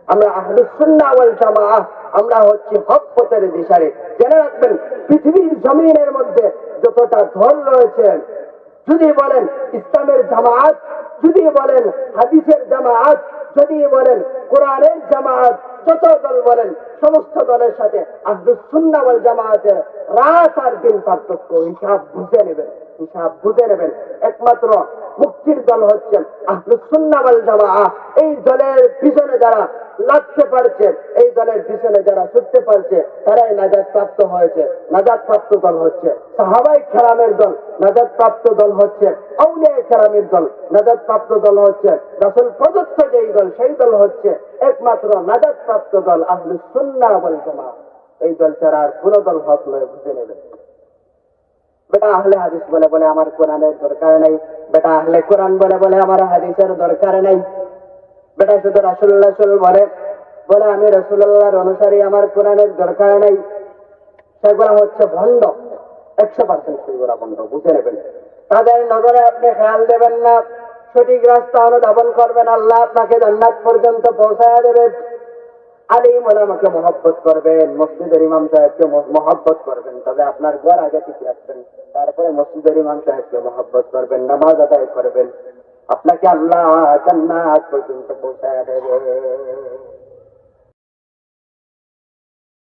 আমরা আহলুস সুন্নাহ ওয়াল জামাআহ, আমরা হচ্ছে হক পথের দিশারি। জেনে রাখবেন, পৃথিবীর জমিনের মধ্যে যতটা দল রয়েছে, যদি বলেন ইসলামের জামাআত, যদি বলেন হাদিসের জামাআত, যদি বলেন কোরআনের জামাআত, যত দল বলেন সমস্ত দলের সাথে আহলুস সুন্নাহ ওয়াল জামাআতের রাত আর দিন পার্থক্য। হিসাব বুঝে নেবেন, হিসাব বুঝে নেবেন। একমাত্র মুক্তির দল হচ্ছেন আহলুস সুন্নাহ ওয়াল জামাআহ। এই দলের পিছনে যারা লাগতে পারছে, এই দলের পিছনে যারা ছুটতে পারছে, তারাই নাজাত প্রাপ্ত হয়েছে। নাজাত প্রাপ্ত দল হচ্ছে সাহাবায়ে কেরামের দল, নাজাত প্রাপ্ত দল হচ্ছে আউলিয়ায়ে কেরামের দল, নাজাত প্রাপ্ত দল হচ্ছে রাসূল প্রদত্ত যেই দল, সেই দল হচ্ছে একমাত্র নাজাত প্রাপ্ত দল আহলুস সুন্নাহ ওয়াল জামাআহ। এই দল ছাড়া আর কোন দল হক নয়, বুঝে নেবেন। বেটা আহলে হাদিস বলে বলে আমার কোরআনের দরকার নাই, বেটা আহলে কোরআন বলে বলে আমার হাদিসের দরকার নাই, বেটা শুধু রাসূলুল্লাহ বলে বলে আমি রাসূলুল্লাহর অনুসারী, আমার কোরআনের দরকার নাই, সেগুলা হচ্ছে ভণ্ড। 100% সেগুলা ভণ্ড, বুঝে নেবেন। তাদের নজরে আপনি খেয়াল দেবেন না, সঠিক রাস্তা অনুধাবন করবেন, আল্লাহ আপনাকে জান্নাত পর্যন্ত পৌঁছায়া দেবে। আলিম ওলামাকে মহব্বত করবেন, মসজিদের ইমাম সাহেবকে মহব্বত করবেন, তবে আপনার ঘর আগে ঠিক রাখবেন, তারপরে মসজিদের ইমাম সাহেবকে মহব্বত করবেন, নামাজ আদায় করবেন, আপনাকে আল্লাহ জান্নাত পর্যন্ত পৌঁছায়া দেবে।